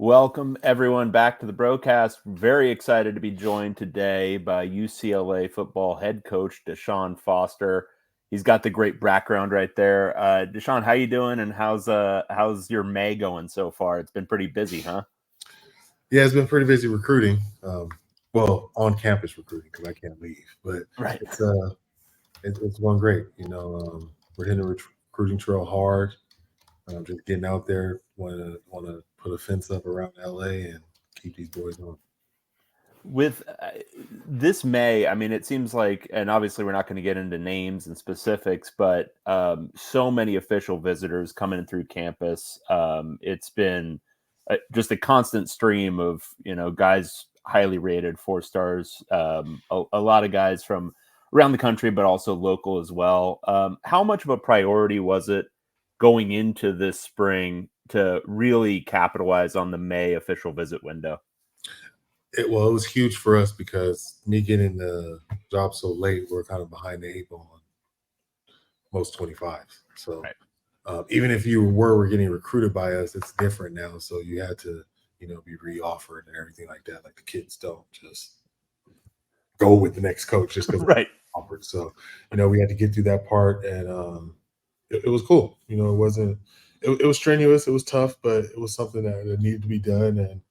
Welcome, everyone, back to the broadcast. Very excited to be joined today by UCLA football head coach DeShaun Foster. He's got the great background right there. DeShaun, how you doing, and how's your May going so far? It's been pretty busy, huh? Yeah, it's been pretty busy recruiting. Well, on campus recruiting because I can't leave, but Right. it's going great. We're hitting the recruiting trail hard. Just getting out there. Want to put a fence up around LA and keep these boys on. With this May, I mean, it seems like, and obviously we're not going to get into names and specifics, but so many official visitors coming through campus. It's been just a constant stream of, guys highly rated, 4 stars, a lot of guys from around the country, but also local as well. How much of a priority was it going into this spring to really capitalize on the May official visit window? It was huge for us because me getting the job so late, we're kind of behind the 8 ball on most 25s. So Right. even if you were getting recruited by us, it's different now. So you had to, be re-offered and everything like that. Like the kids don't just go with the next coach just because Right. offered. So, we had to get through that part, and it was cool. It wasn't. It was strenuous. It was tough, but it was something that needed to be done, and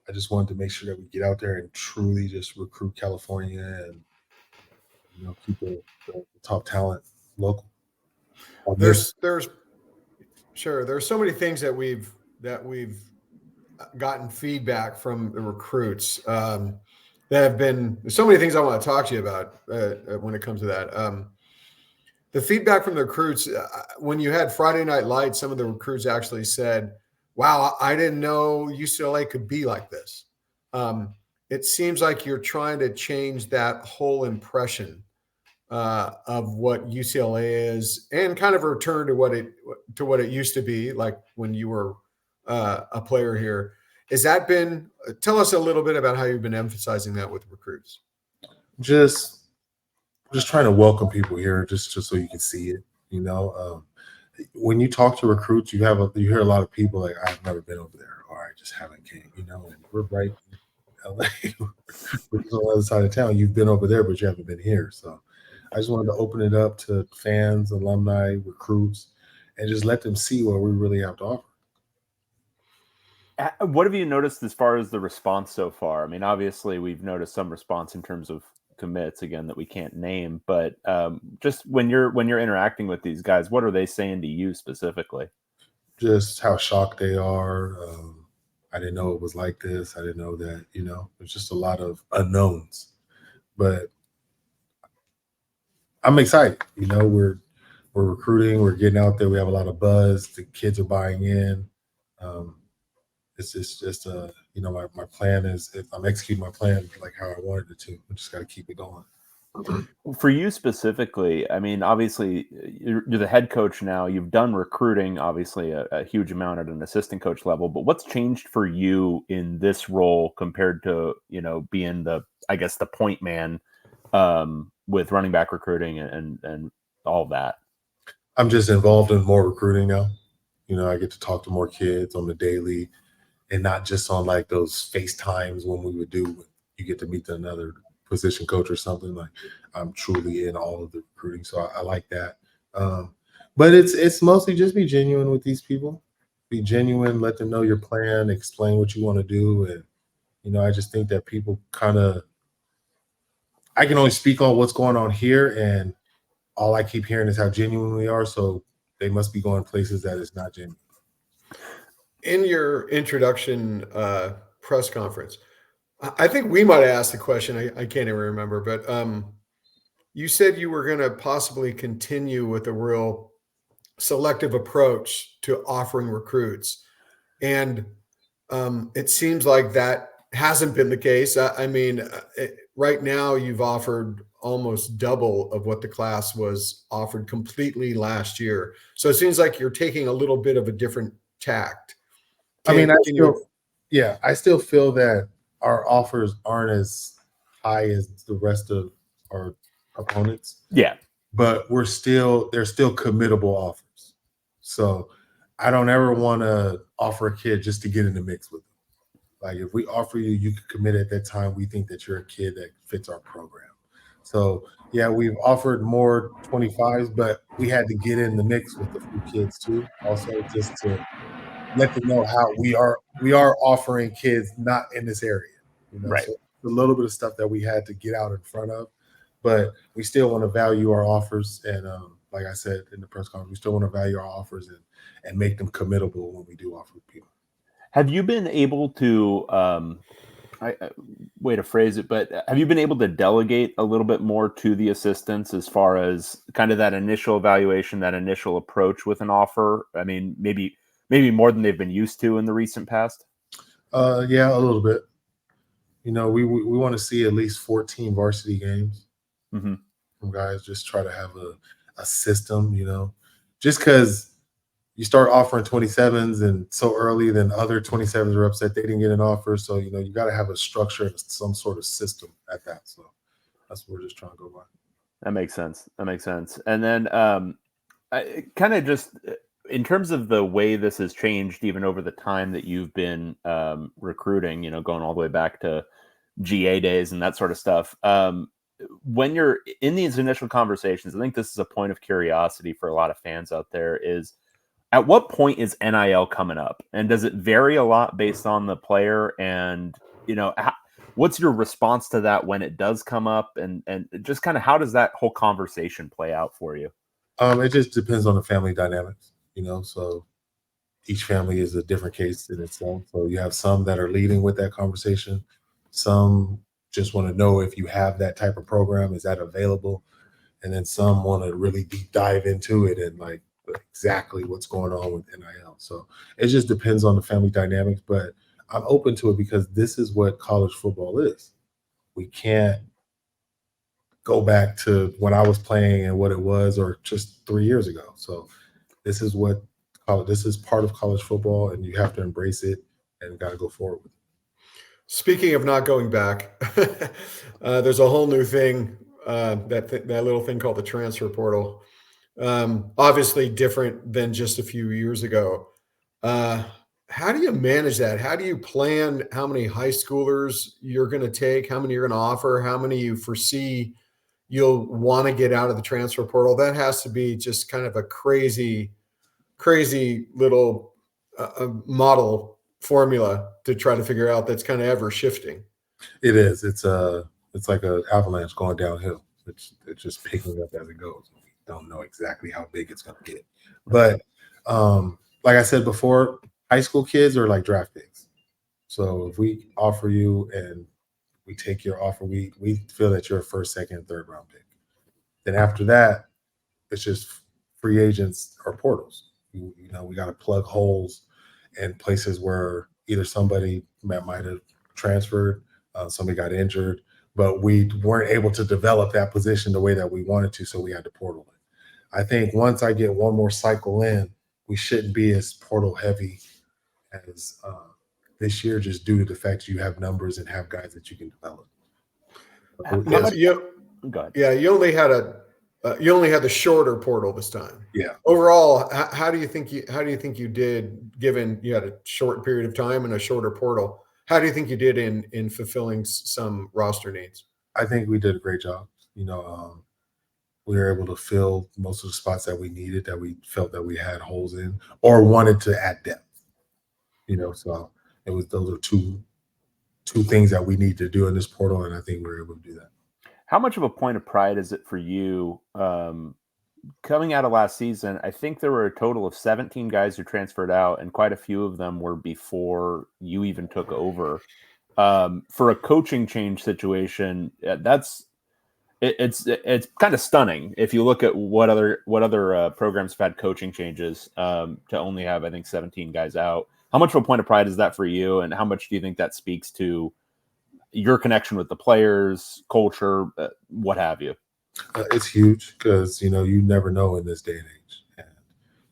I just wanted to make sure that we get out there and truly just recruit California and keep the top talent local. There's so many things that we've gotten feedback from the recruits that have been so many things I want to talk to you about when it comes to that. The feedback from the recruits, when you had Friday Night Lights, some of the recruits actually said, wow, I didn't know UCLA could be like this. It seems like you're trying to change that whole impression of what UCLA is, and kind of return to what it used to be like when you were a player here. Tell us a little bit about how you've been emphasizing that with recruits. Just trying to welcome people here, just so you can see it. When you talk to recruits, you hear a lot of people like, I've never been over there, or I just haven't came. And we're right in LA, we're just on the other side of town. You've been over there, but you haven't been here. So I just wanted to open it up to fans, alumni, recruits, and just let them see what we really have to offer. What have you noticed as far as the response so far? I mean, obviously we've noticed some response in terms of commits, again, that we can't name, but just when you're interacting with these guys, what are they saying to you specifically? Just how shocked they are. I didn't know it was like this. I didn't know that, there's just a lot of unknowns, but I'm excited. We're recruiting, we're getting out there. We have a lot of buzz. The kids are buying in. It's just my plan is, if I'm executing my plan like how I wanted it to, I just got to keep it going. For you specifically, I mean, obviously you're the head coach now. You've done recruiting, obviously a huge amount at an assistant coach level. But what's changed for you in this role compared to being the point man with running back recruiting and all that? I'm just involved in more recruiting now. I get to talk to more kids on the daily, and not just on like those FaceTimes when we would do. You get to meet another position coach or something. Like, I'm truly in all of the recruiting, so I like that. But it's mostly just be genuine with these people. Be genuine, let them know your plan, explain what you want to do, and I just think that people I can only speak on what's going on here, and all I keep hearing is how genuine we are. So they must be going places that is not genuine. In your introduction press conference, I think we might have asked the question. I can't even remember, but you said you were going to possibly continue with a real selective approach to offering recruits. And it seems like that hasn't been the case. I mean, right now you've offered almost double of what the class was offered completely last year. So it seems like you're taking a little bit of a different tact. I still feel that our offers aren't as high as the rest of our opponents. Yeah. But they're still committable offers. So I don't ever want to offer a kid just to get in the mix with them. Like if we offer you, you can commit at that time. We think that you're a kid that fits our program. So yeah, we've offered more 25s, but we had to get in the mix with a few kids too, also just to let them know how we are offering kids not in this area. Right. So a little bit of stuff that we had to get out in front of, but we still want to value our offers. And like I said in the press conference, we still want to value our offers and make them committable when we do offer people. Have you been able to way to phrase it, but have you been able to delegate a little bit more to the assistants as far as kind of that initial evaluation, that initial approach with an offer? I mean, maybe more than they've been used to in the recent past. Yeah, a little bit. We want to see at least 14 varsity games Mm-hmm. from guys. Just try to have a system. Just because you start offering 27s and so early, then other 27s are upset they didn't get an offer. So, you got to have a structure and some sort of system at that. So that's what we're just trying to go by. That makes sense. And then I kind of just in terms of the way this has changed, even over the time that you've been recruiting, going all the way back to GA days and that sort of stuff. When you're in these initial conversations, I think this is a point of curiosity for a lot of fans out there is, at what point is NIL coming up? And does it vary a lot based on the player? And, what's your response to that when it does come up? And just kind of how does that whole conversation play out for you? It just depends on the family dynamics, so each family is a different case in itself. So you have some that are leading with that conversation. Some just want to know if you have that type of program, is that available? And then some want to really deep dive into it and like exactly what's going on with NIL. So it just depends on the family dynamics, but I'm open to it because this is what college football is. We can't go back to when I was playing and what it was, or just 3 years ago. So this is this is part of college football, and you have to embrace it and got to go forward with it. Speaking of not going back, there's a whole new thing, that little thing called the transfer portal. Obviously different than just a few years ago. How do you manage that? How do you plan how many high schoolers you're going to take, how many you're going to offer, how many you foresee you'll want to get out of the transfer portal? That has to be just kind of a crazy little model formula to try to figure out, that's kind of ever shifting. It is. It's like an avalanche going downhill. It's just picking up as it goes. We don't know exactly how big it's going to get, but like I said before, high school kids are like draft picks. So if we offer you and we take your offer, we feel that you're a first, second, third round pick. Then after that, it's just free agents or portals. We got to plug holes in places where either somebody might have transferred, somebody got injured, but we weren't able to develop that position the way that we wanted to, so we had to portal it. I think once I get one more cycle in, we shouldn't be as portal heavy as this year, just due to the fact you have numbers and have guys that you can develop. Go ahead. Yeah, you only had the shorter portal this time. Yeah. Overall, how do you think you did, given you had a short period of time and a shorter portal? How do you think you did in fulfilling some roster needs? I think we did a great job. We were able to fill most of the spots that we needed, that we felt that we had holes in or wanted to add depth. So those are two things that we need to do in this portal, and I think we're able to do that. How much of a point of pride is it for you coming out of last season? I think there were a total of 17 guys who transferred out, and quite a few of them were before you even took over. For a coaching change situation, it's kind of stunning if you look at what other programs have had coaching changes, to only have, I think, 17 guys out. How much of a point of pride is that for you, and how much do you think that speaks to your connection with the players, culture, what have you? It's huge because, you never know in this day and age. And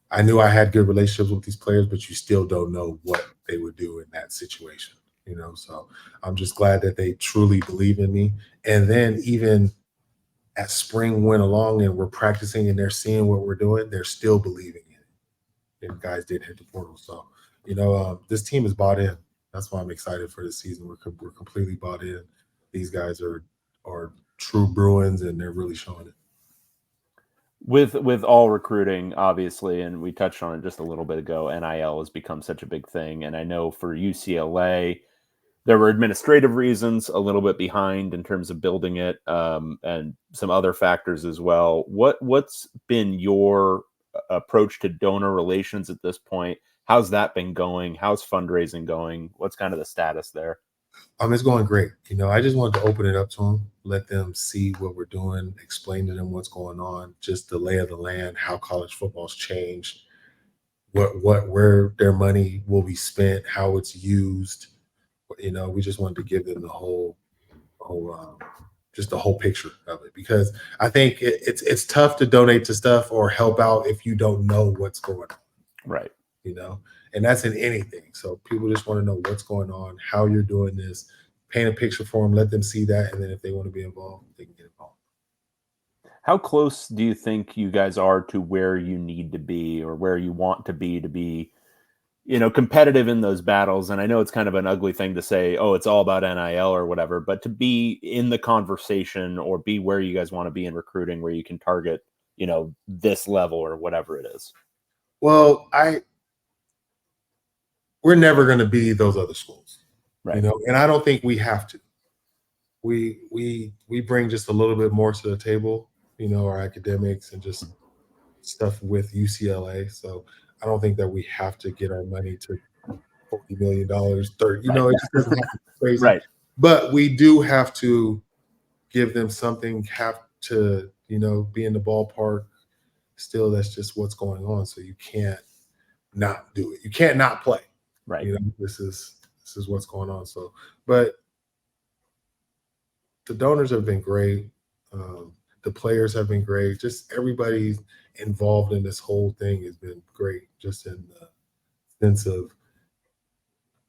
I knew I had good relationships with these players, but you still don't know what they would do in that situation, So I'm just glad that they truly believe in me. And then even as spring went along and we're practicing and they're seeing what we're doing, they're still believing in it. And guys did hit the portal. So, this team is bought in. That's why I'm excited for the season. We're completely bought in. These guys are true Bruins, and they're really showing it. With all recruiting, obviously, and we touched on it just a little bit ago, NIL has become such a big thing. And I know for UCLA, there were administrative reasons a little bit behind in terms of building it, and some other factors as well. What's been your approach to donor relations at this point? How's that been going? How's fundraising going? What's kind of the status there? It's going great. I just wanted to open it up to them, let them see what we're doing, explain to them what's going on, just the lay of the land, how college football's changed, where their money will be spent, how it's used. We just wanted to give them the whole just the whole picture of it, because I think it's tough to donate to stuff or help out if you don't know what's going on. Right. And that's in anything. So people just want to know what's going on, how you're doing this, paint a picture for them, let them see that. And then if they want to be involved, they can get involved. How close do you think you guys are to where you need to be or where you want to be, competitive in those battles? And I know it's kind of an ugly thing to say, oh, it's all about NIL or whatever, but to be in the conversation or be where you guys want to be in recruiting, where you can target, this level or whatever it is. Well, we're never going to be those other schools, right? And I don't think we have to. We bring just a little bit more to the table, our academics and just stuff with UCLA. So I don't think that we have to get our money to $40 million, 30. It just doesn't have to be crazy. Right. But we do have to give them something. Have to, be in the ballpark. Still, that's just what's going on. So you can't not do it. You can't not play. Right. This is what's going on. So, but the donors have been great. The players have been great. Just everybody involved in this whole thing has been great. Just in the sense of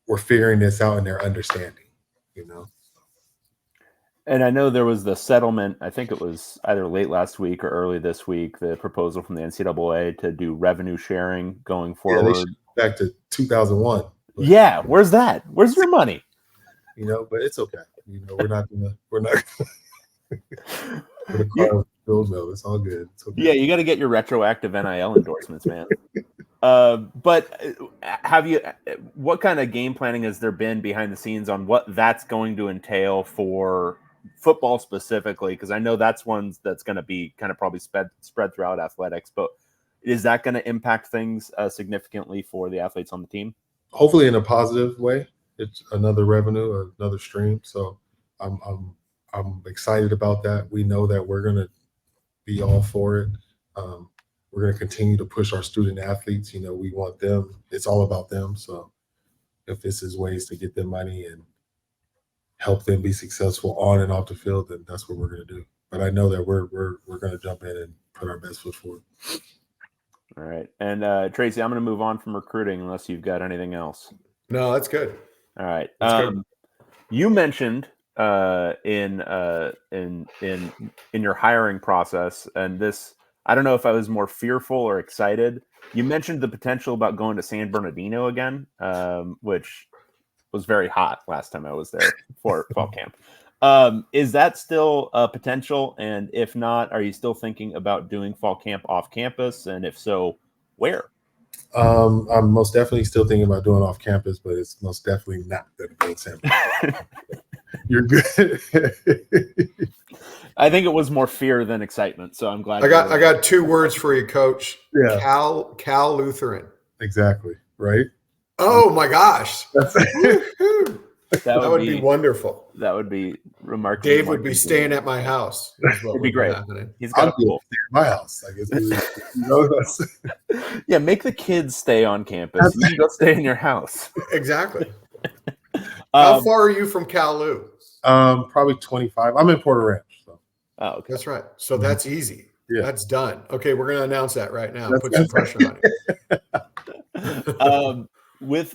we're figuring this out and they're understanding, And I know there was the settlement, I think it was either late last week or early this week, the proposal from the NCAA to do revenue sharing going forward. Yeah, back to 2001. But, yeah, where's that? Where's your money? But it's okay. We're not it's all good. It's okay. Yeah, you got to get your retroactive NIL endorsements, man. But what kind of game planning has there been behind the scenes on what that's going to entail for football specifically? Because I know that's one that's going to be kind of probably spread throughout athletics, but is that going to impact things significantly for the athletes on the team? Hopefully in a positive way. It's another revenue, another stream. So I'm excited about that. We know that we're going to be all for it. We're going to continue to push our student athletes. We want them. It's all about them. So if this is ways to get them money and help them be successful on and off the field, then that's what we're going to do. But I know that we're going to jump in and put our best foot forward. All right. And Tracy, I'm going to move on from recruiting unless you've got anything else. No, that's good. All right. You mentioned in your hiring process, and this, I don't know if I was more fearful or excited. You mentioned the potential about going to San Bernardino again, which was very hot last time I was there for fall camp. Is that still a potential? And if not, are you still thinking about doing fall camp off campus? And if so, where? I'm most definitely still thinking about doing off campus, but it's most definitely not going to be in San Bernardino. You're good. I think it was more fear than excitement, so I'm glad. I got 2 words for you, Coach. Yeah. Cal Lutheran. Exactly. Right. Oh my gosh. That would be wonderful. That would be remarkable. Dave would be staying at my house. It'd be great. He's got a pool at my house. I guess. Yeah, make the kids stay on campus. You can go stay in your house. Exactly. How far are you from Cal Lu? Probably 25. I'm in Porter Ranch. So. Oh, okay. That's right. So that's easy. Yeah. That's done. Okay, we're going to announce that right now. Put some pressure on it. What's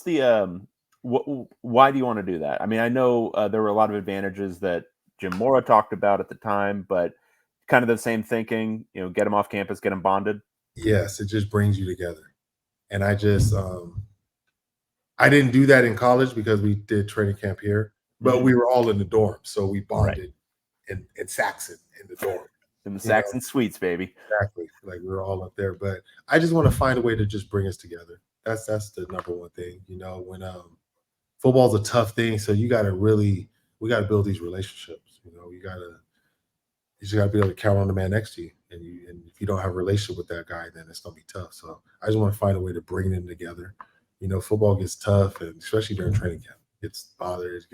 the why do you want to do that? I mean, I know there were a lot of advantages that Jim Mora talked about at the time, but kind of the same thinking, get them off campus, get them bonded. Yes, it just brings you together. And I just, I didn't do that in college because we did training camp here, but Mhm. we were all in the dorm, so we bonded Right. in Saxon in the dorm. In the You know, Saxon Suites, baby. exactly. Like we were all up there, but I just want to find a way to just bring us together. That's the number one thing. You know, when football's a tough thing, so we got to build these relationships. You know, you just got to be able to count on the man next to you, and if you don't have a relationship with that guy, then it's gonna be tough. So I just want to find a way to bring them together. You know, football gets tough, and especially during training camp, it gets bothered,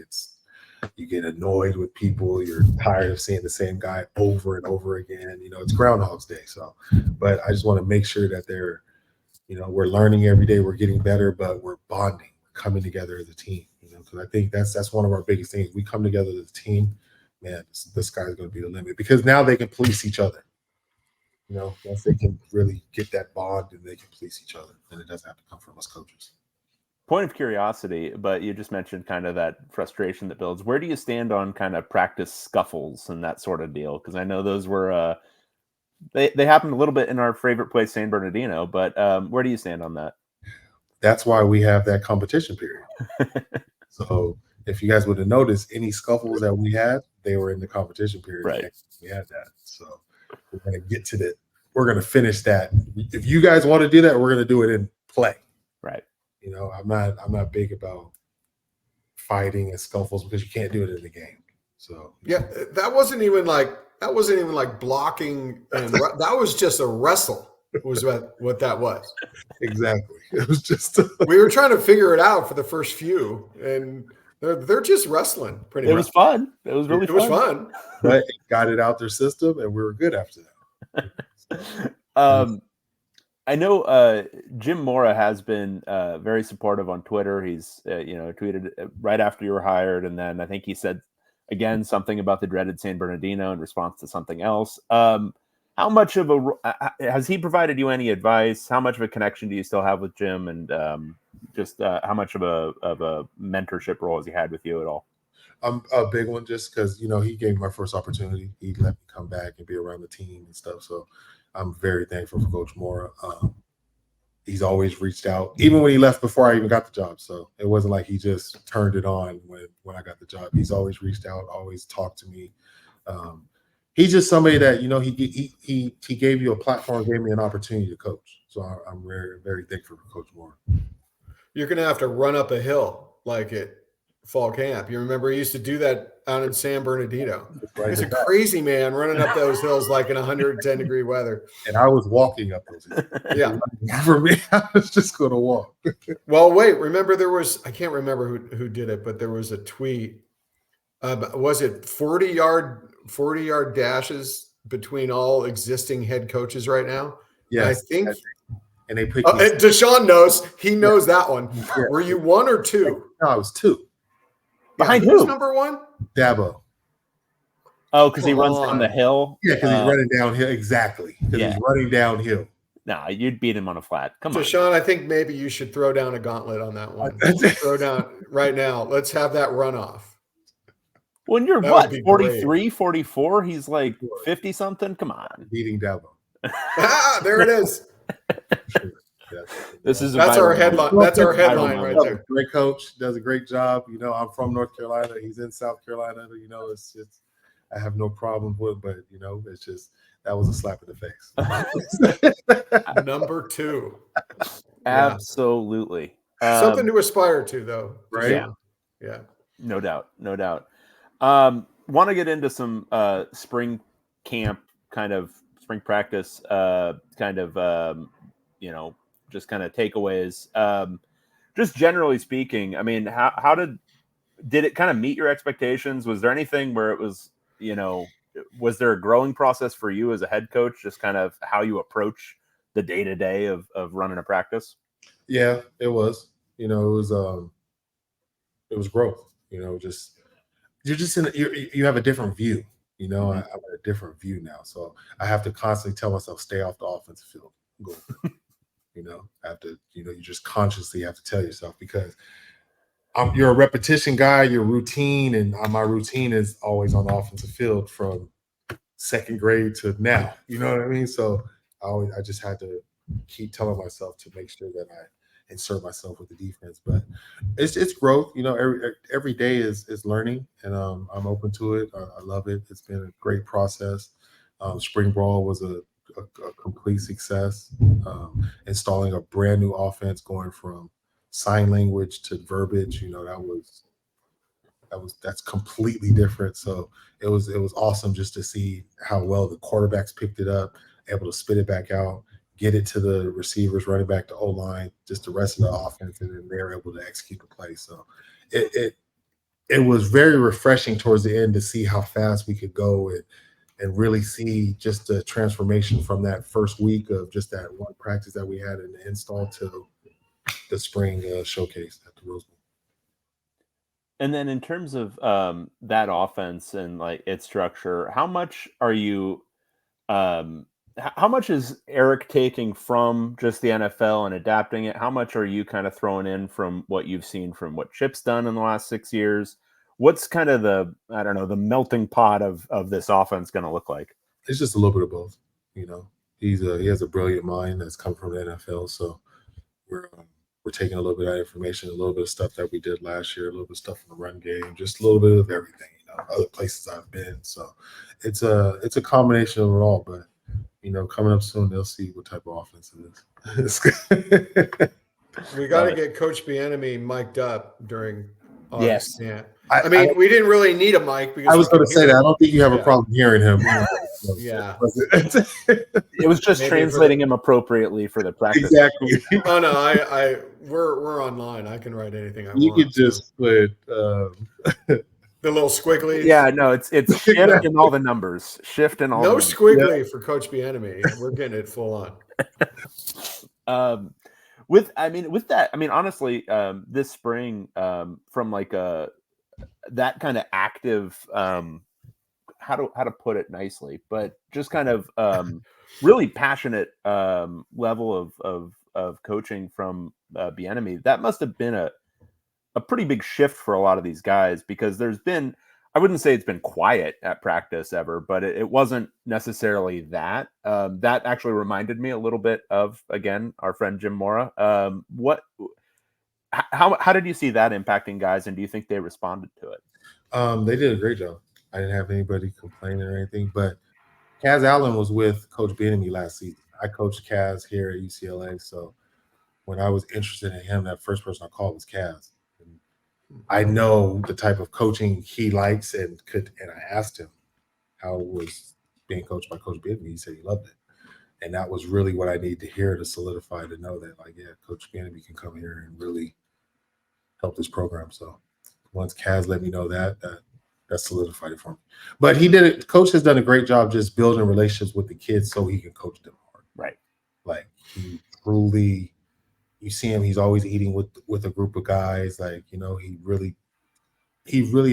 you get annoyed with people. You're tired of seeing the same guy over and over again. You know, it's Groundhog's Day. So, but I just want to make sure that we're learning every day, we're getting better, but we're bonding, we're coming together as a team. You know, because I think that's one of our biggest things. We come together as a team, man. The sky's going to be the limit because now they can police each other. You know, once they can really get that bond and they can police each other, and it doesn't have to come from us coaches. Point of curiosity, but you just mentioned kind of that frustration that builds. Where do you stand on kind of practice scuffles and that sort of deal? Because I know those were they happened a little bit in our favorite place, San Bernardino. But where do you stand on that? That's why we have that competition period. So if you guys would have noticed, any scuffles that we had, they were in the competition period. Right. We had that. So we're going to get to that. We're going to finish that. If you guys want to do that, we're going to do it in play. Right. You know, I'm not big about fighting and scuffles because you can't do it in the game. So Yeah, that wasn't even like blocking, and that was just a wrestle. Was what that was. Exactly. It was just we were trying to figure it out for the first few, and they're just wrestling pretty much. It was fun. It was really fun. It was fun. But it got it out their system, and we were good after that. I know Jim Mora has been very supportive on Twitter. He's tweeted right after you were hired, and then I think he said again something about the dreaded San Bernardino in response to something else. How much of has he provided you any advice? How much of a connection do you still have with Jim, and just how much of a mentorship role has he had with you at all? A big one, just because he gave me my first opportunity. He let me come back and be around the team and stuff. So I'm very thankful for Coach Mora. He's always reached out, even when he left before I even got the job. So it wasn't like he just turned it on when I got the job. He's always reached out, always talked to me. He's just somebody that he gave you a platform, gave me an opportunity to coach. So I'm very, very thankful for Coach Mora. You're gonna have to run up a hill like at fall camp. You remember he used to do that out in San Bernardino. He's a crazy man running up those hills like in 110-degree weather. And I was walking up those hills. Yeah. For me, I was just going to walk. Well, wait, remember I can't remember who did it, but there was a tweet. Was it 40-yard dashes between all existing head coaches right now? Yes. I think. And they picked DeShaun knows. He knows that one. Yeah. Were you 1 or 2? No, I was 2. Behind who? Number 1? Dabo. Oh, because he runs down the hill? Yeah, because he's running downhill. Exactly. Because he's running downhill. Nah, you'd beat him on a flat. Come on. DeShaun, I think maybe you should throw down a gauntlet on that one. Throw down right now. Let's have that runoff. When you're what, 43, 44? He's like 50-something? Come on. Beating Dabo. There it is. That's our headline. That's our headline right there. Great coach, does a great job. I'm from North Carolina. He's in South Carolina. It's just I have no problem with, but it's just that was a slap in the face. Number 2. Absolutely. Something to aspire to, though. Right? Yeah. No doubt. Want to get into some spring camp spring practice just kind of takeaways. Just generally speaking, I mean, how did it kind of meet your expectations? Was there anything where it was, was there a growing process for you as a head coach, just kind of how you approach the day-to-day of running a practice? Yeah, it was. It was growth. You have a different view. I have a different view now, so I have to constantly tell myself, stay off the offensive field. Go. I have to. You just consciously have to tell yourself because you're a repetition guy, you're routine, and my routine is always on the offensive field from second grade to now. You know what I mean? So I just had to keep telling myself to make sure that insert myself with the defense. But it's growth. You know, every day is learning, and I'm open to it. I love it. It's been a great process. Spring ball was a complete success. Installing a brand new offense, going from sign language to verbiage, you know, that's completely different. So it was awesome just to see how well the quarterbacks picked it up, able to spit it back out, get it to the receivers, running back to O-line, just the rest of the offense, and then they're able to execute the play. So it was very refreshing towards the end to see how fast we could go and really see just the transformation from that first week of just that one practice that we had in the install to the spring showcase at the Rose Bowl. And then in terms of that offense and like its structure, how much are you how much is Eric taking from just the NFL and adapting it? How much are you kind of throwing in from what you've seen from what Chip's done in the last 6 years? What's kind of the melting pot of this offense going to look like? It's just a little bit of both. You know, he has a brilliant mind that's come from the NFL, so we're taking a little bit of that information, a little bit of stuff that we did last year, a little bit of stuff in the run game, just a little bit of everything. You know, other places I've been, so it's a combination of it all. But you know, coming up soon, they'll see what type of offense it is. We got to get Coach Bieniemy mic'd up during August. Yes. Yeah. I mean, we didn't really need a mic because I was going to say that. I don't think you have a problem hearing him. Yeah. It was just translating him appropriately for the practice. Exactly. Oh no, we're online. I can write anything I want. You could just put the little squiggly. Yeah, no, it's shift in all the numbers. Shift in all. No the squiggly for Coach Bieniemy. We're getting it full on. With that, I mean, honestly, this spring, from like that kind of active, how to put it nicely, but just kind of really passionate level of coaching from Bieniemy, that must have been a pretty big shift for a lot of these guys, because there's been, I wouldn't say it's been quiet at practice ever, but it wasn't necessarily that. That actually reminded me a little bit of, again, our friend Jim Mora. How did you see that impacting guys, and do you think they responded to it? They did a great job. I didn't have anybody complaining or anything, but Kaz Allen was with Coach Bieniemy last season. I coached Kaz here at UCLA, so when I was interested in him, that first person I called was Kaz. I know the type of coaching he likes and I asked him how it was being coached by Coach Bieniemy. He said he loved it. And that was really what I need to hear to solidify, to know that, like, yeah, Coach Bieniemy can come here and really help this program. So once Kaz let me know that solidified it for me. But he did it. Coach has done a great job just building relationships with the kids so he can coach them hard. Right. Like, he truly, you see him, he's always eating with a group of guys. Like, you know, he really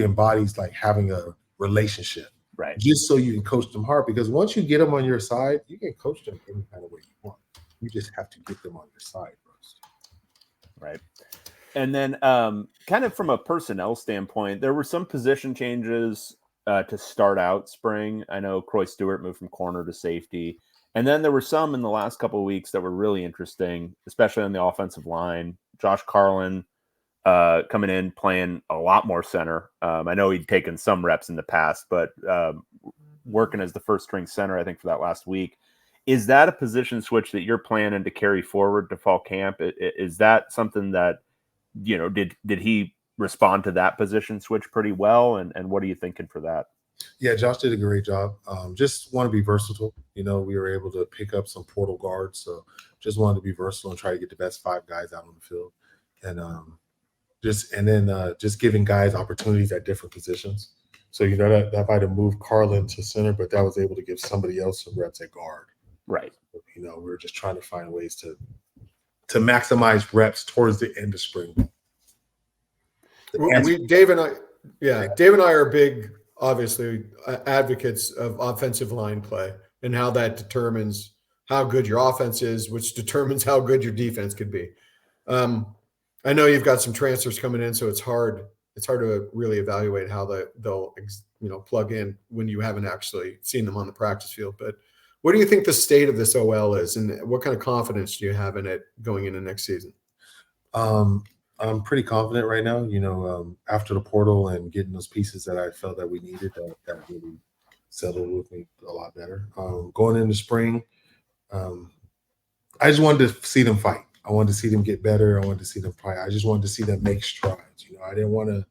embodies like having a relationship. Right. Just so you can coach them hard, because once you get them on your side, you can coach them any kind of way you want. You just have to get them on your side first. Right. And then kind of from a personnel standpoint, there were some position changes to start out spring. I know Croy Stewart moved from corner to safety. And then there were some in the last couple of weeks that were really interesting, especially on the offensive line. Josh Carlin coming in, playing a lot more center. I know he'd taken some reps in the past, but working as the first string center, I think, for that last week. Is that a position switch that you're planning to carry forward to fall camp? Is that something that, you know, did he respond to that position switch pretty well? And what are you thinking for that? Yeah, Josh did a great job. Just want to be versatile. You know, we were able to pick up some portal guards, so just wanted to be versatile and try to get the best 5 guys out on the field, and just giving guys opportunities at different positions. So, you know, that might have moved Carlin to center, but that was able to give somebody else some reps at guard. Right. You know, we were just trying to find ways to maximize reps towards the end of spring. Dave and I are big, obviously, advocates of offensive line play and how that determines how good your offense is, which determines how good your defense could be. I know you've got some transfers coming in, so it's hard to really evaluate how they'll plug in when you haven't actually seen them on the practice field. But what do you think the state of this OL is, and what kind of confidence do you have in it going into next season? I'm pretty confident right now. After the portal and getting those pieces that I felt that we needed, that really settled with me a lot better. Going into spring, I just wanted to see them fight. I wanted to see them get better. I wanted to see them fight. I just wanted to see them make strides. I didn't want to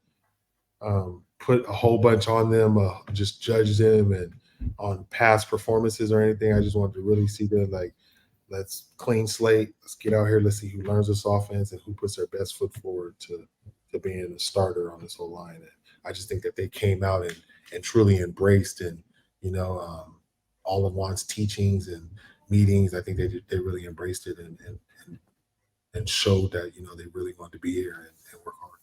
put a whole bunch on them, just judge them and on past performances or anything. I just wanted to really see them like, let's clean slate. Let's get out here. Let's see who learns this offense and who puts their best foot forward to being a starter on this whole line. And I just think that they came out and truly embraced and all of Juan's teachings and meetings. I think they really embraced it and showed that they really wanted to be here and work hard.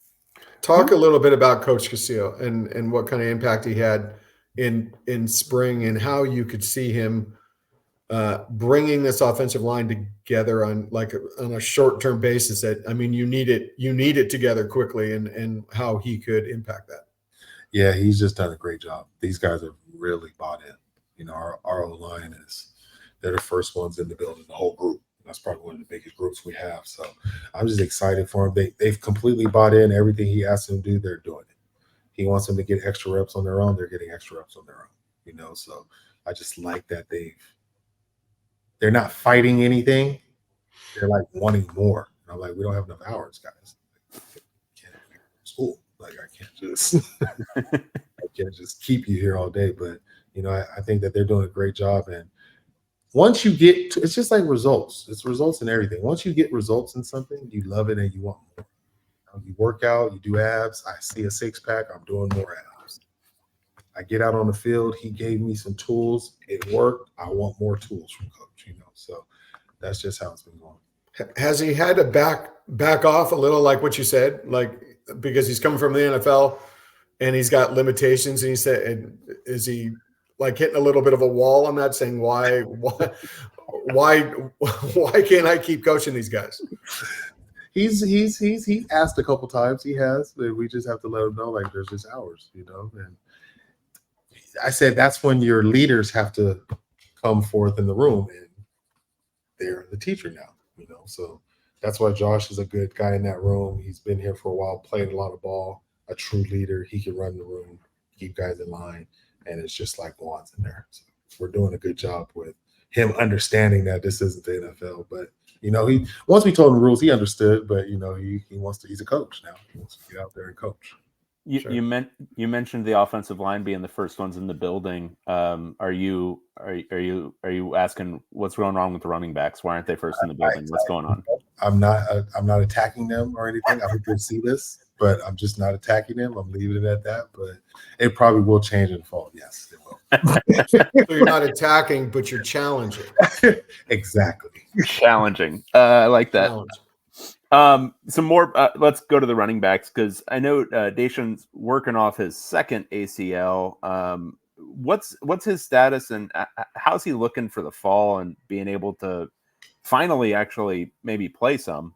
Talk a little bit about Coach Castillo and what kind of impact he had in spring and how you could see him bringing this offensive line together on a short-term basis. That, I mean, you need it together quickly, and how he could impact that. Yeah, he's just done a great job. These guys have really bought in. Our O-line they're the first ones in the building, the whole group. That's probably one of the biggest groups we have. So I'm just excited for him. They've completely bought in. Everything he asked them to do, they're doing it. He wants them to get extra reps on their own. They're getting extra reps on their own. So I just like that they're not fighting anything. They're like wanting more. And I'm like, we don't have enough hours, guys. Can't school. Like I can't just keep you here all day. But I think that they're doing a great job. And once you get to, it's just like results. It's results in everything. Once you get results in something, you love it and you want more. You work out, you do abs. I see a 6-pack. I'm doing more abs. I get out on the field. He gave me some tools. It worked. I want more tools from Coach. So that's just how it's been going. Has he had to back off a little, like what you said, because he's coming from the NFL and he's got limitations? And he said, is he like hitting a little bit of a wall on that, saying why can't I keep coaching these guys? He's asked a couple times. He has. We just have to let him know, like, there's just hours, And I said that's when your leaders have to come forth in the room, and they're the teacher now, So that's why Josh is a good guy in that room. He's been here for a while, played a lot of ball, a true leader. He can run the room, keep guys in line, and it's just like Juan's in there. So we're doing a good job with him understanding that this isn't the NFL, but he once we told him the rules, he understood. But he wants to. He's a coach now. He wants to get out there and coach. You mentioned the offensive line being the first ones in the building. Are you asking what's going on with the running backs? Why aren't they first in the building? What's going on? I'm not attacking them or anything. I hope they see this, but I'm just not attacking them. I'm leaving it at that. But it probably will change in the fall. Yes, it will. So you're not attacking, but you're challenging. Exactly. Challenging. I like that. Some more. Let's go to the running backs, because I know DeShaun's working off his second ACL. What's his status, and how's he looking for the fall and being able to finally actually maybe play some?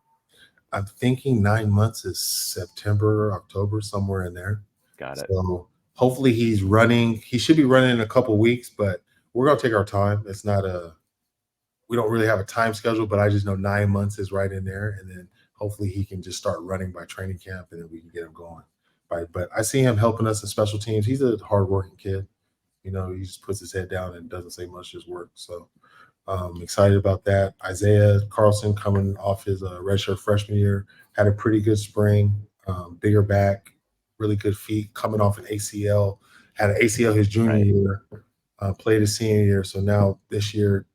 I'm thinking 9 months is September, October, somewhere in there. Got it. So hopefully he's running. He should be running in a couple weeks, but we're gonna take our time. It's not we don't really have a time schedule, but I just know 9 months is right in there, and then hopefully he can just start running by training camp, and then we can get him going. But I see him helping us in special teams. He's a hardworking kid. He just puts his head down and doesn't say much, just work. So I'm excited about that. Isaiah Carlson, coming off his redshirt freshman year, had a pretty good spring, bigger back, really good feet, coming off an ACL, had an ACL his junior year, played his senior year. So now this year,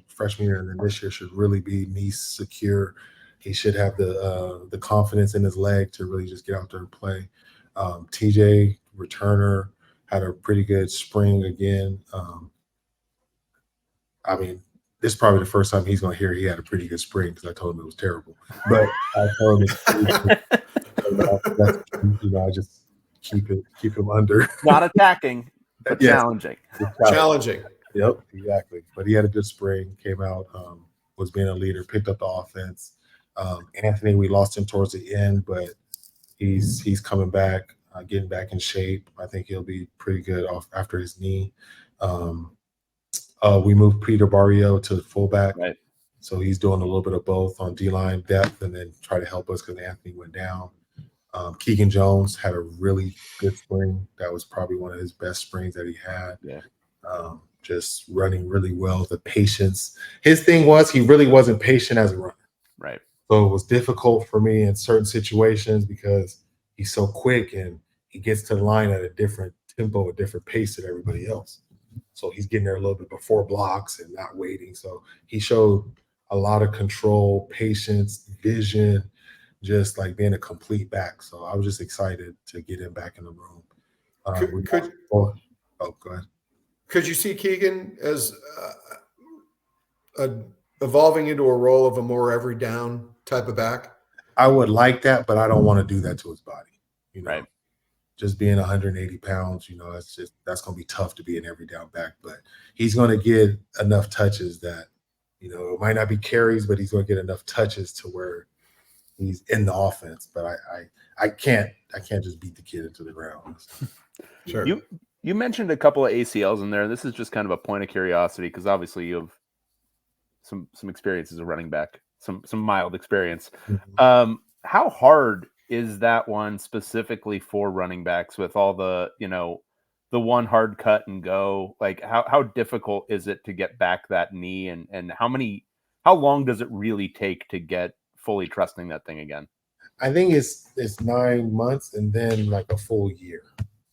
freshman year, and then this year should really be knee secure. He should have the confidence in his leg to really just get out there and play. TJ, returner, had a pretty good spring again. I mean, this is probably the first time he's going to hear he had a pretty good spring, because I told him it was terrible. But I told him I just keep him under. Not attacking, but Yes. challenging. Challenging. Yep, exactly. But he had a good spring, came out, was being a leader, picked up the offense. Anthony, we lost him towards the end, but he's coming back, getting back in shape. I think he'll be pretty good off after his knee. We moved Peter Barrio to fullback. Right. So he's doing a little bit of both on D-line depth and then try to help us because Anthony went down. Keegan Jones had a really good spring. That was probably one of his best springs that he had. Yeah. Just running really well. The patience. His thing was he really wasn't patient as a runner. Right. So it was difficult for me in certain situations because he's so quick and he gets to the line at a different tempo, a different pace than everybody else. So he's getting there a little bit before blocks and not waiting. So he showed a lot of control, patience, vision, just like being a complete back. So I was just excited to get him back in the room. Go ahead. Could you see Keegan as evolving into a role of a more every down type of back? I would like that, but I don't want to do that to his body. Right. Just being 180 pounds, that's going to be tough to be an every down back. But he's going to get enough touches that, it might not be carries, but he's going to get enough touches to where he's in the offense. But I can't just beat the kid into the ground. Sure. You mentioned a couple of ACLs in there. This is just kind of a point of curiosity because obviously you have some experience as a running back, some mild experience. Mm-hmm. How hard is that one specifically for running backs with all the the one hard cut and go? Like how difficult is it to get back that knee and how long does it really take to get fully trusting that thing again? I think it's 9 months and then like a full year.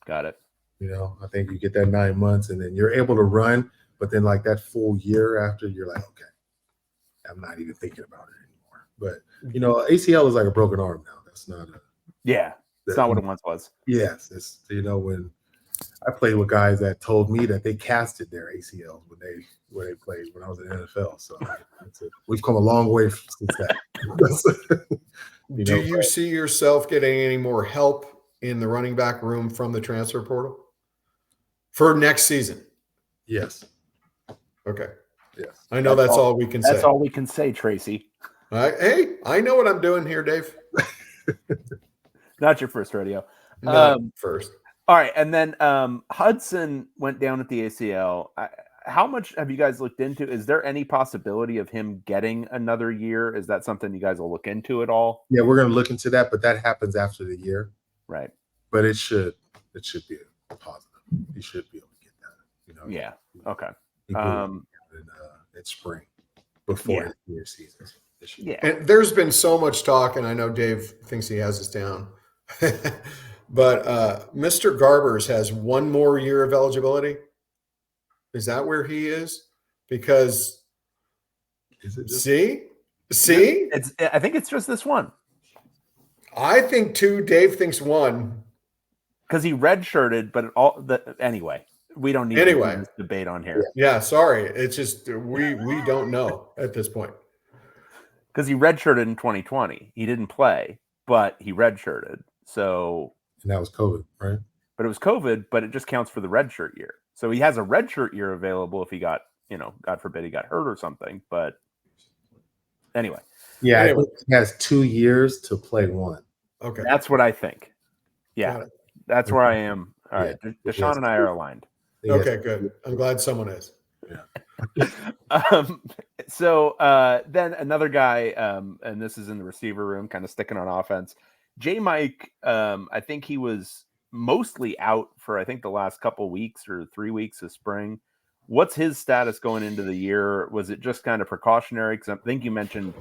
Got it. I think you get that 9 months and then you're able to run, but then like that full year after you're like, okay, I'm not even thinking about it anymore. But ACL is like a broken arm now. That's not it's not what it once was. Yes. It's when I played with guys that told me that they casted their ACLs when they played when I was in the NFL. So we've come a long way since that. Do you see yourself getting any more help in the running back room from the transfer portal for next season? Yes. Okay. Yes. I know that's all we can say. That's all we can say, Tracy. Hey, I know what I'm doing here, Dave. Not your first rodeo. First. All right. And then Hudson went down at the ACL. How much have you guys looked into? Is there any possibility of him getting another year? Is that something you guys will look into at all? Yeah, we're going to look into that, but that happens after the year. Right. But it should be a positive. He should be able to get that. Yeah. Okay. In spring before your season. Yeah. And there's been so much talk, and I know Dave thinks he has this down, but Mr. Garbers has one more year of eligibility. Is that where he is? Because see, I think it's just this one. I think two. Dave thinks one because he redshirted, but anyway. We don't need to do this debate on here. Yeah, sorry. It's just we don't know at this point. Because he redshirted in 2020. He didn't play, but he redshirted. So and that was COVID, right? But it was COVID, but it just counts for the redshirt year. So he has a redshirt year available if he got, God forbid he got hurt or something. But anyway. Yeah, I think he has 2 years to play one. Okay. That's what I think. Yeah. That's where I am. All right. DeShaun and I are aligned. Okay, good. I'm glad someone is. Yeah. So then another guy, and this is in the receiver room, kind of sticking on offense. J. Mike, I think he was mostly out for I think the last couple weeks or 3 weeks of spring. What's his status going into the year? Was it just kind of precautionary? Because I think you mentioned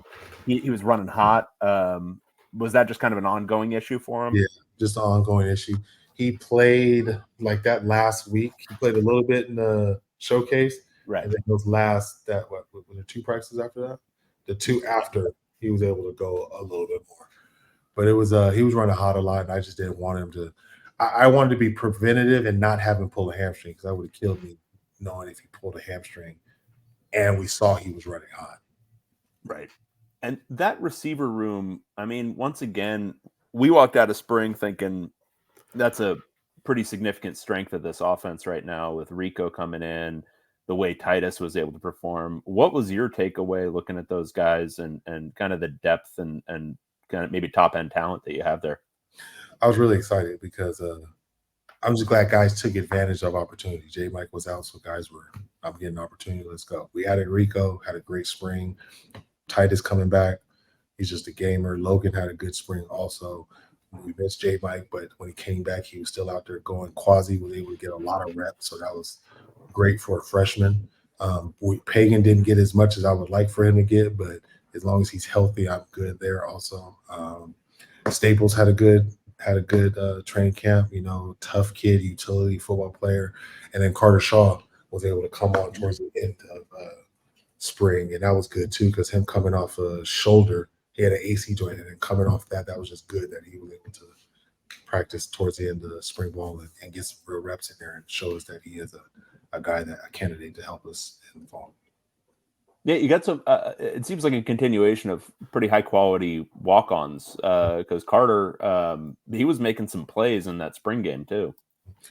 he was running hot. Was that just kind of an ongoing issue for him? Yeah, just an ongoing issue. He played like that last week. He played a little bit in the showcase. Right. And then those last were there 2 practices after that? The 2 after he was able to go a little bit more. But it was he was running hot a lot, and I just didn't want him to. I wanted to be preventative and not have him pull a hamstring because that would have killed me knowing if he pulled a hamstring and we saw he was running hot. Right. And that receiver room, I mean, once again, we walked out of spring thinking that's a pretty significant strength of this offense right now with Rico coming in, the way Titus was able to perform. What was your takeaway looking at those guys and kind of the depth and kind of maybe top end talent that you have there? I was really excited because I'm just glad guys took advantage of opportunity. J. Mike was out, so guys were, I'm getting an opportunity. Let's go. We had Enrico, had a great spring. Titus coming back. He's just a gamer. Logan had a good spring also. We missed J. Mike, but when he came back, he was still out there going. Quasi was able to get a lot of reps, so that was great for a freshman. Pagan didn't get as much as I would like for him to get, but as long as he's healthy, I'm good there also. Staples had a good training camp, tough kid, utility football player. And then Carter Shaw was able to come on towards the end of spring, and that was good too, because him coming off a shoulder, he had an AC joint, and then coming off that was just good that he was able to practice towards the end of the spring ball and get some real reps in there and show us that he is a guy, that a candidate to help us in the fall. Yeah, you got some. It seems like a continuation of pretty high quality walk-ons. Because Carter, he was making some plays in that spring game too.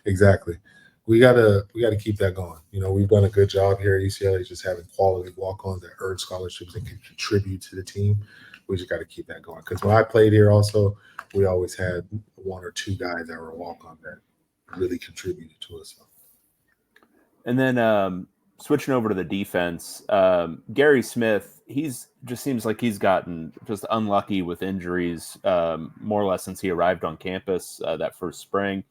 Exactly. We gotta keep that going. We've done a good job here at UCLA just having quality walk-ons that earn scholarships and can contribute to the team. We just got to keep that going. Because when I played here, also, we always had one or two guys that were walk-on that really contributed to us. And then switching over to the defense, Gary Smith, he's just seems like he's gotten just unlucky with injuries, more or less since he arrived on campus that first spring.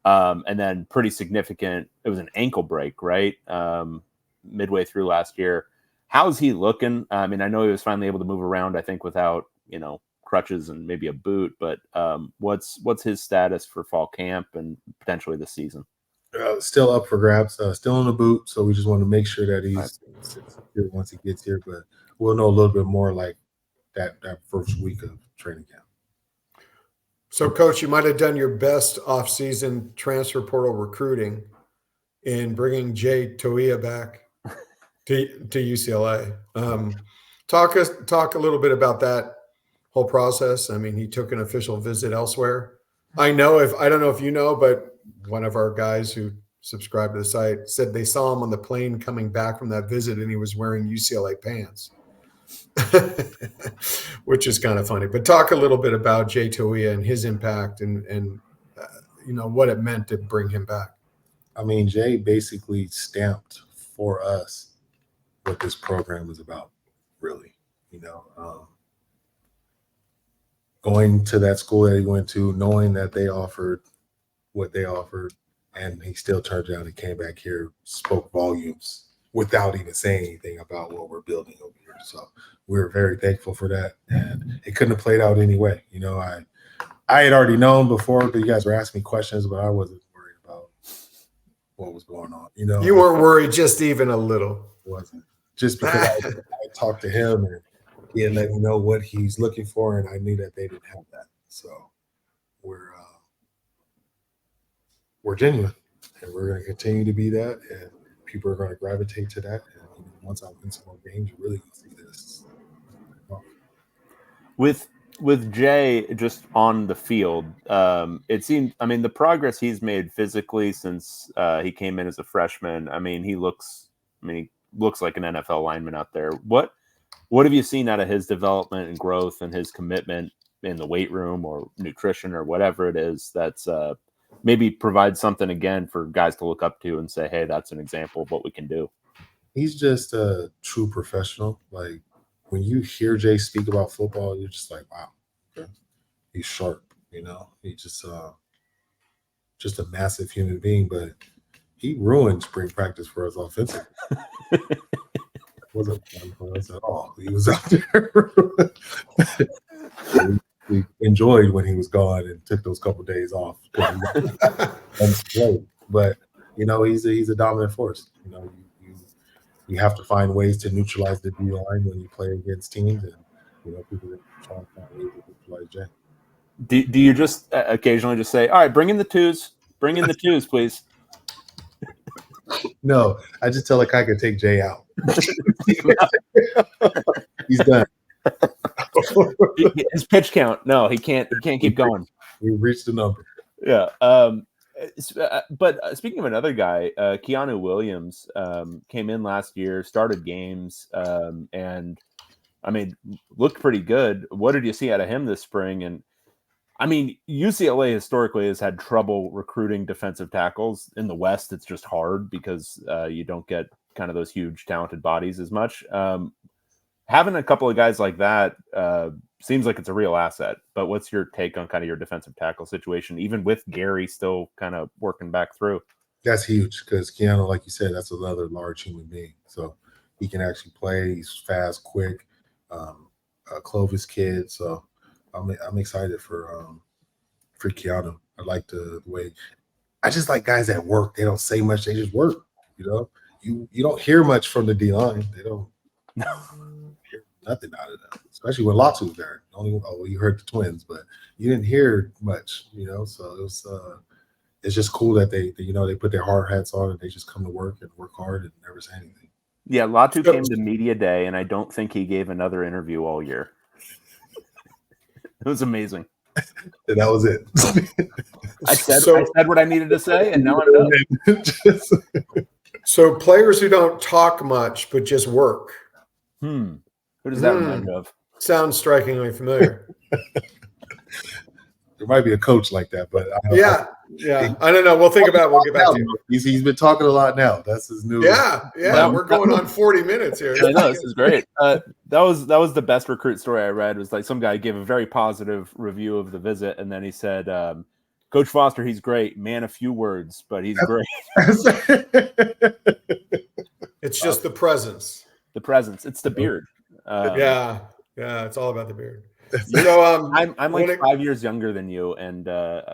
And then pretty significant. It was an ankle break, right? Midway through last year. How's he looking? I mean, I know he was finally able to move around, I think, without, crutches and maybe a boot, but what's his status for fall camp and potentially this season? Still up for grabs, still in the boot. So we just want to make sure that he's here once he gets here, but we'll know a little bit more like that first week of training camp. So, Coach, you might have done your best off-season transfer portal recruiting in bringing Jay Toia back to UCLA. Talk a little bit about that whole process. I mean, he took an official visit elsewhere. I don't know if you know, but one of our guys who subscribed to the site said they saw him on the plane coming back from that visit, and he was wearing UCLA pants. Which is kind of funny. But talk a little bit about Jay Toia and his impact and what it meant to bring him back. I mean, Jay basically stamped for us what this program is about, really. Going to that school that he went to, knowing that they offered what they offered, and he still turned around and came back here, spoke volumes without even saying anything about what we're building over here. So we're very thankful for that, and it couldn't have played out anyway. I had already known before, but you guys were asking me questions, but I wasn't worried about what was going on. You weren't worried just even a little. Wasn't just because I talked to him and he had let me know what he's looking for, and I knew that they didn't have that. So we're genuine, and we're going to continue to be that, and people are going to gravitate to that. And once I win some more games, you really see this. With Jay just on the field, it seemed. I mean, the progress he's made physically since he came in as a freshman. I mean, he looks like an NFL lineman out there. What have you seen out of his development and growth and his commitment in the weight room or nutrition or whatever it is that's maybe provide something again for guys to look up to and say, hey, that's an example of what we can do? He's just a true professional. Like, when you hear Jay speak about football, you're just like, wow, he's sharp. He's just a massive human being, but he ruined spring practice for us offensively. It wasn't fun for us at all. He was out there. We enjoyed when he was gone and took those couple of days off. But he's a dominant force. You have to find ways to neutralize the D line when you play against teams, and people are trying to find ways to neutralize Jay. Do you just occasionally just say, all right, bring in the twos, please? No, I just tell I could take Jay out. He's done. His pitch count. No, he can't keep going. We reached the number. Yeah. But speaking of another guy, Keanu Williams came in last year, started games, and I mean, looked pretty good. What did you see out of him this spring? And I mean, UCLA historically has had trouble recruiting defensive tackles. In the West, it's just hard because you don't get kind of those huge talented bodies as much. Having a couple of guys like that seems like it's a real asset. But what's your take on kind of your defensive tackle situation, even with Gary still kind of working back through? That's huge because Keanu, like you said, that's another large human being. So he can actually play. He's fast, quick. Clovis kid. So I'm excited for Keanu. I like the way. I just like guys that work. They don't say much. They just work. You know, you don't hear much from the D line. They don't hear nothing out of them, especially when Latu's there. You heard the twins, but you didn't hear much. You know, so it was. It's just cool that they put their hard hats on and they just come to work and work hard and never say anything. Yeah, Latu came to media day, and I don't think he gave another interview all year. It was amazing. And that was it. I said what I needed to say, and now I'm done. So players who don't talk much but just work. Who does that remind you of? Sounds strikingly familiar. There might be a coach like that, but yeah. I don't know. We'll think about it. We'll get back to you. He's been talking a lot now. That's his new. Yeah. We're going on 40 minutes here. I know, this is great. That was the best recruit story I read. Was like some guy gave a very positive review of the visit, and then he said, "Coach Foster, he's great. Man, a few words, but he's great." It's just the presence. The presence. It's the beard. Yeah. It's all about the beard. So I'm like 5 years younger than you, and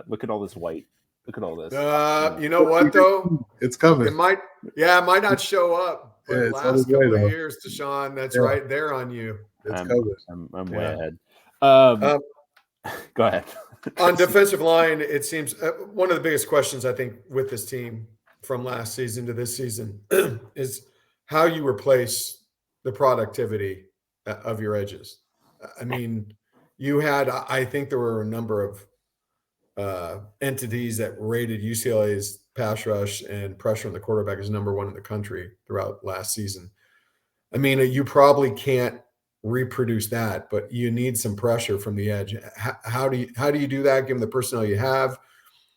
look at all this white. Look at all this. You know what though? It's coming. It might not show up. But Yeah, last couple of years, DeShaun, that's right there on you. It's coming. I'm way ahead. Go ahead. On defensive line, it seems one of the biggest questions I think with this team from last season to this season is how you replace the productivity of your edges. I mean, I think there were a number of entities that rated UCLA's pass rush and pressure on the quarterback as number one in the country throughout last season. I mean, you probably can't reproduce that, but you need some pressure from the edge. How do you do that given the personnel you have?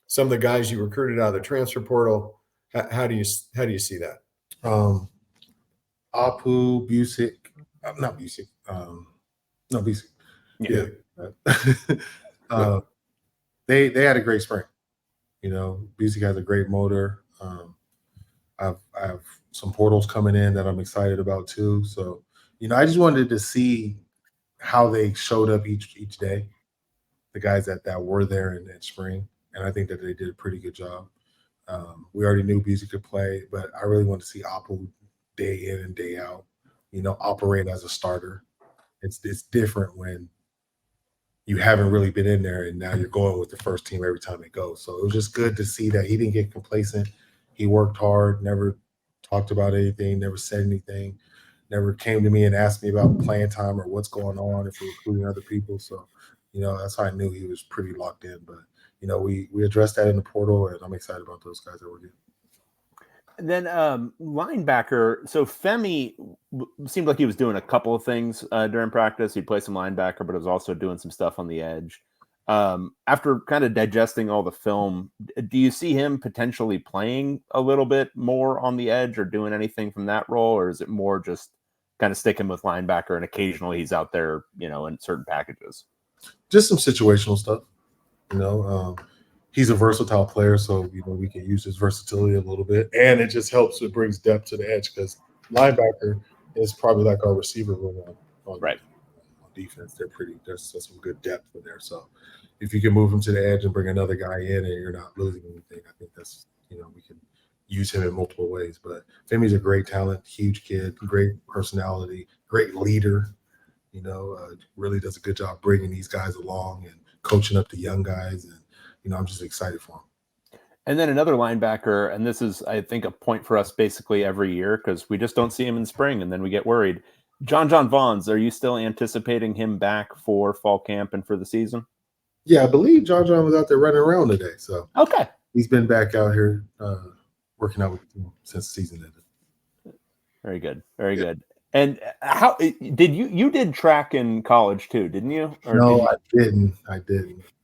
Some of the guys you recruited out of the transfer portal. How do you see that? Apu, Busick, not Busick. No, Busick. Yeah. They had a great spring. You know, Busick has a great motor. I have some portals coming in that I'm excited about too. So, you know, I just wanted to see how they showed up each day, the guys that were there in that spring. And I think that they did a pretty good job. We already knew Busick could play, but I really want to see Apu day in and day out, you know, operate as a starter. It's different when you haven't really been in there and now you're going with the first team every time it goes. So it was just good to see that he didn't get complacent. He worked hard, never talked about anything, never said anything, never came to me and asked me about playing time or what's going on if we're recruiting other people. So, you know, that's how I knew he was pretty locked in. But, you know, we addressed that in the portal, and I'm excited about those guys that we're getting. And then linebacker. So Femi seemed like he was doing a couple of things during practice. He'd play some linebacker, but was also doing some stuff on the edge. After kind of digesting all the film, do you see him potentially playing a little bit more on the edge or doing anything from that role? Or is it more just kind of sticking with linebacker and occasionally he's out there, you know, in certain packages? Just some situational stuff, you know. He's a versatile player, so, you know, we can use his versatility a little bit. And it just helps. It brings depth to the edge because linebacker is probably like our receiver room on defense. There's some good depth in there. So if you can move him to the edge and bring another guy in and you're not losing anything, I think that's, you know, we can use him in multiple ways. But Femi's a great talent, huge kid, great personality, great leader, you know, really does a good job bringing these guys along and coaching up the young guys. And, you know, I'm just excited for him. And then another linebacker, and this is, I think, a point for us basically every year because we just don't see him in spring and then we get worried. John Vaughns, are you still anticipating him back for fall camp and for the season? Yeah, I believe John was out there running around today. So okay, he's been back out here working out with the team since the season ended. Very good, very good. And how did you did track in college too, didn't you? Or no, I didn't.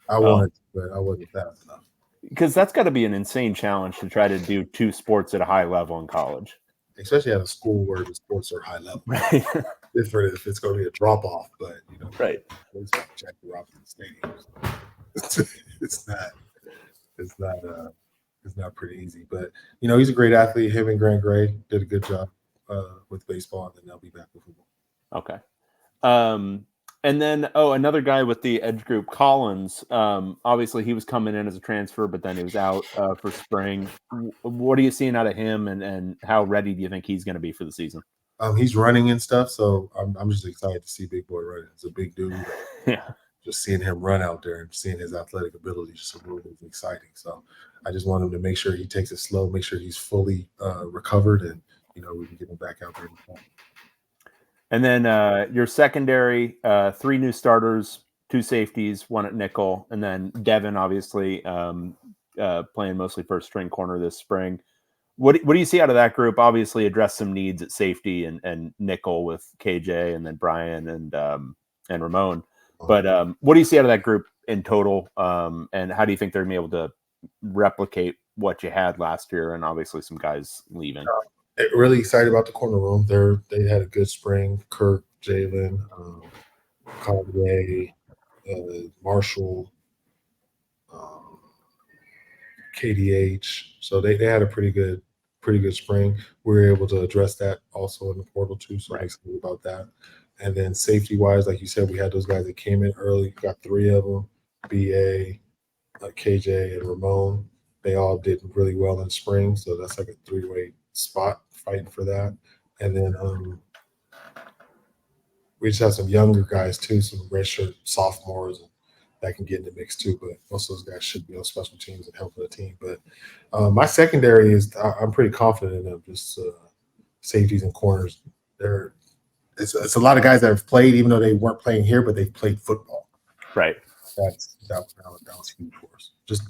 I wanted to, but I wasn't fast enough. Because that's got to be an insane challenge to try to do two sports at a high level in college. Especially at a school where the sports are high level. Right. Different if it's going to be a drop off, but right. It's like Jackie Robinson Stadium. It's not pretty easy. But he's a great athlete. Him and Grant Gray did a good job with baseball, and then they'll be back with football. Okay. And then, another guy with the Edge group, Collins. Obviously, he was coming in as a transfer, but then he was out for spring. What are you seeing out of him, and how ready do you think he's going to be for the season? He's running and stuff, so I'm just excited to see Big Boy running. He's a big dude. Yeah. Just seeing him run out there and seeing his athletic ability is just really exciting. So I just want him to make sure he takes it slow, make sure he's fully recovered, and we can get him back out there. And then your secondary, 3 new starters, 2 safeties, 1 at nickel, and then Devin obviously playing mostly first string corner this spring. What do you see out of that group? Obviously, address some needs at safety and nickel with KJ, and then Brian and Ramon. But what do you see out of that group in total? And how do you think they're going to be able to replicate what you had last year? And obviously, some guys leaving. Really excited about the corner room. They had a good spring. Kirk, Jalen, Conway, Marshall, KDH. So they had a pretty good spring. We were able to address that also in the portal too. So I'm excited about that. And then safety wise, like you said, we had those guys that came in early. Got 3 of them: BA, KJ, and Ramon. They all did really well in spring. So that's like a 3-way spot fighting for that. And then we just have some younger guys too, some redshirt sophomores that can get in the mix too. But most of those guys should be on special teams and helping the team. But my secondary I'm pretty confident in them. Just safeties and corners. It's a lot of guys that have played, even though they weren't playing here, but they've played football. Right. That was huge for us. Just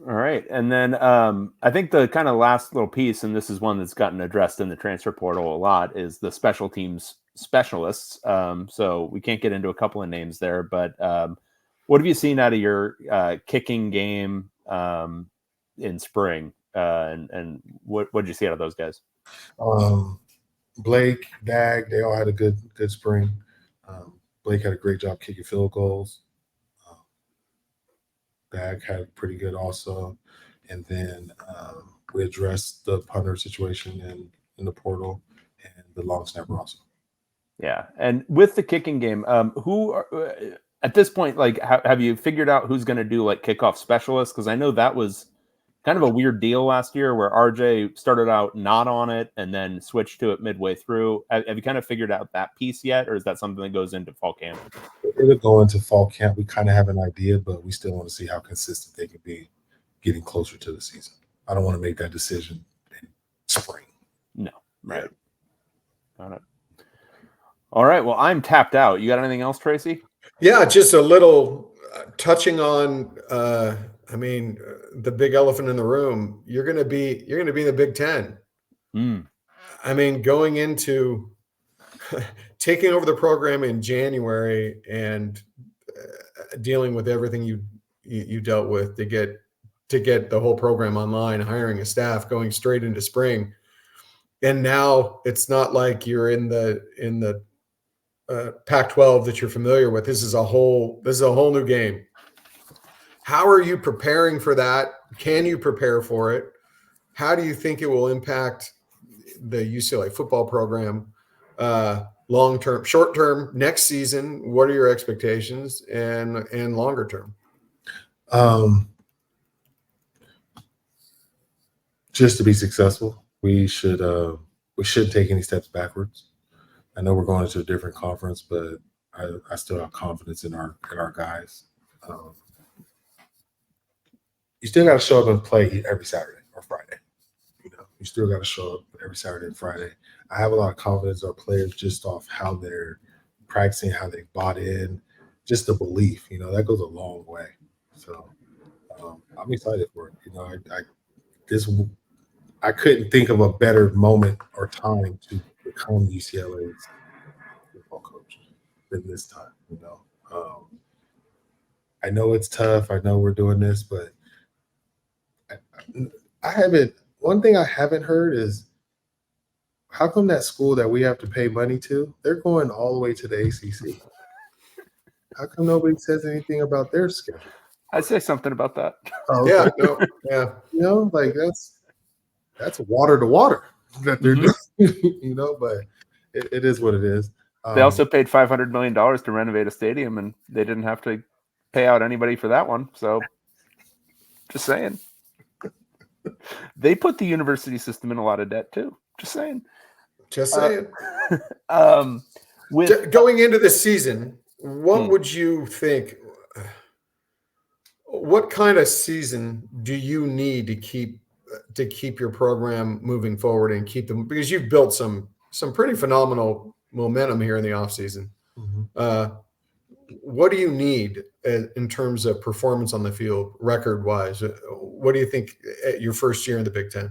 all right. And then I think the kind of last little piece, and this is one that's gotten addressed in the transfer portal a lot, is the special teams specialists. So we can't get into a couple of names there, but what have you seen out of your kicking game in spring? And what did you see out of those guys? Blake, Dag, they all had a good spring. Blake had a great job kicking field goals. Dag had pretty good also. And then we addressed the punter situation in the portal and the long snapper also. Yeah. And with the kicking game, at this point, like, have you figured out who's going to do like kickoff specialists? Because I know that was kind of a weird deal last year where RJ started out not on it and then switched to it midway through. Have you kind of figured out that piece yet, or is that something that goes into fall camp? It'll go into fall camp. We kind of have an idea, but we still want to see how consistent they can be getting closer to the season. I don't want to make that decision in spring. No, right. Got it. All right. Well, I'm tapped out. You got anything else, Tracy? Yeah, just a little touching on. The big elephant in the room. You're going to be in the Big Ten. I mean, going into taking over the program in January and dealing with everything you dealt with to get the whole program online, hiring a staff, going straight into spring, and now it's not like you're in the Pac-12 that you're familiar with. This is a whole new game. How are you preparing for that? Can you prepare for it? How do you think it will impact the UCLA football program long term, short term, next season? What are your expectations and longer term? Just to be successful, we shouldn't take any steps backwards. I know we're going into a different conference, but I still have confidence in our guys. You still got to show up and play every Saturday or Friday. You still got to show up every Saturday and Friday. I have a lot of confidence in our players just off how they're practicing, how they bought in, just the belief. That goes a long way. So I'm excited for it. I couldn't think of a better moment or time to become UCLA's football coach than this time. I know it's tough. I know we're doing this, but I haven't. One thing I haven't heard is how come that school that we have to pay money to, they're going all the way to the ACC. How come nobody says anything about their schedule? I'd say something about that. Oh, Yeah, okay. no, yeah. You know, like that's water to water that they're doing. You know, but it is what it is. They also paid $500 million to renovate a stadium, and they didn't have to pay out anybody for that one. So, just saying, they put the university system in a lot of debt too. Just saying. Just saying. With going into the season, what would you think? What kind of season do you need to keep your program moving forward and keep them, because you've built some pretty phenomenal momentum here in the offseason. What do you need in terms of performance on the field, record wise? What do you think at your first year in the Big Ten?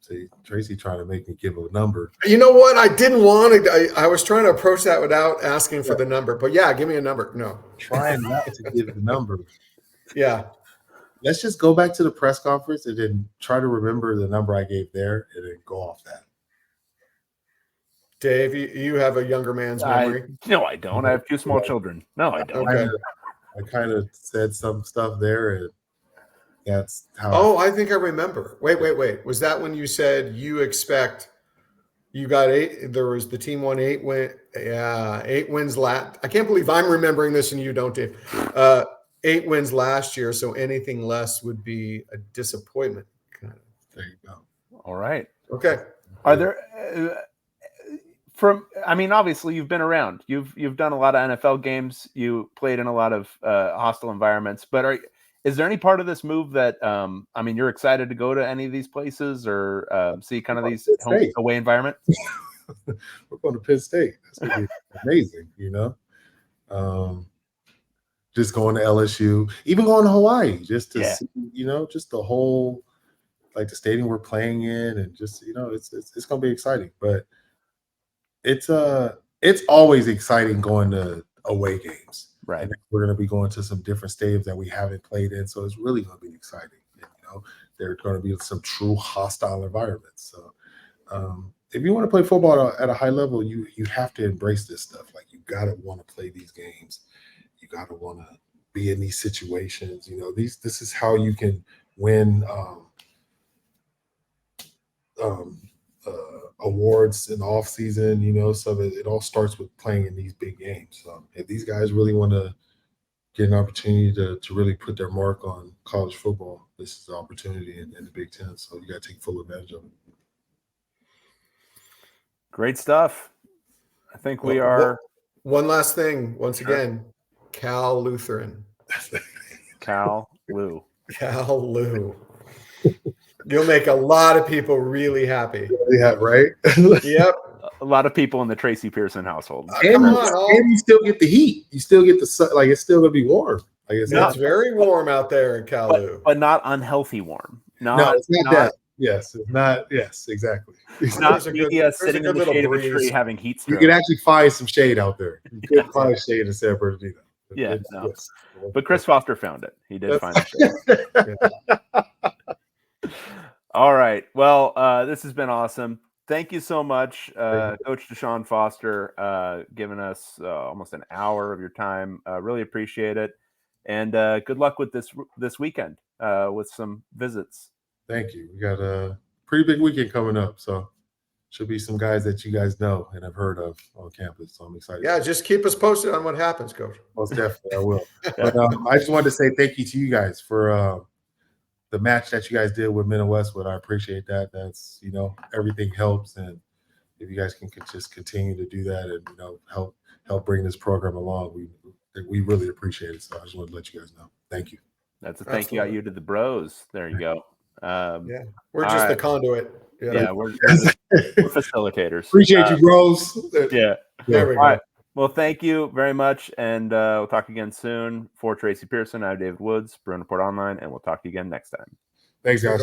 See, Tracy trying to make me give a number. You know what? I didn't want to. I was trying to approach that without asking for the number. But yeah, give me a number. No. Trying not to give the number. Yeah. Let's just go back to the press conference and then try to remember the number I gave there and then go off that. Dave, you have a younger man's memory. No, I don't. I have two small children. No, I don't. Okay. I kind of said some stuff there, and that's how. Oh, I think I remember. Wait. Was that when you said you expect you got 8? There was the team won 8 wins last. I can't believe I'm remembering this and you don't, Dave. 8 wins last year, so anything less would be a disappointment. There you go. All right. Okay. Are there obviously you've been around. You've done a lot of NFL games. You played in a lot of hostile environments. But is there any part of this move that you're excited to go to any of these places or see kind of these away environments? We're going to Penn State. That's going to be amazing, you know. Just going to LSU, even going to Hawaii, just to see, you know, just the whole, like the stadium we're playing in, and just, you know, it's going to be exciting. But it's always exciting going to away games. Right. And we're going to be going to some different stadiums that we haven't played in, so it's really going to be exciting. And, you know, there are going to be some true hostile environments. So if you want to play football at a high level, you have to embrace this stuff. Like, you got to want to play these games. You got to want to be in these situations. You know, this is how you can win awards in the off season, you know, so that it all starts with playing in these big games. So if these guys really want to get an opportunity to really put their mark on college football, this is the opportunity in the Big Ten. So you got to take full advantage of it. Great stuff. I think we are. One last thing, once again, Cal Lutheran. Cal Lou. Cal Lou. You'll make a lot of people really happy. Yeah, right? Yep. A lot of people in the Tracy Pearson household. And you still get the heat. You still get the sun. Like, it's still going to be warm. Like, it's very warm out there in Cal Lou. But not unhealthy warm. No, it's not that. Yes, it's not. Yes, exactly. It's not sitting in the shade of a tree having heat stroke. You can actually find some shade out there. You could find shade in San Bernardino. Yeah, no. Yes. But Chris Foster found it. He did find it. All right. Well, this has been awesome. Thank you so much, Coach DeShaun Foster, giving us almost an hour of your time. Really appreciate it. And good luck with this weekend with some visits. Thank you. We got a pretty big weekend coming up, so should be some guys that you guys know and have heard of on campus. So I'm excited. Yeah, just keep us posted on what happens, Coach. Most definitely, I will. But I just wanted to say thank you to you guys for the match that you guys did with Men of Westwood. I appreciate that. That's, you know, everything helps, and if you guys can just continue to do that and, you know, help bring this program along, we really appreciate it. So I just want to let you guys know. Thank you. That's a thank you to the bros. There you go. We're just the conduit. Yeah, we're facilitators. Appreciate you, bros. Yeah. There we go. All right. Well, thank you very much, and we'll talk again soon. For Tracy Pearson, I'm David Woods, Bruin Report Online, and we'll talk to you again next time. Thanks, guys.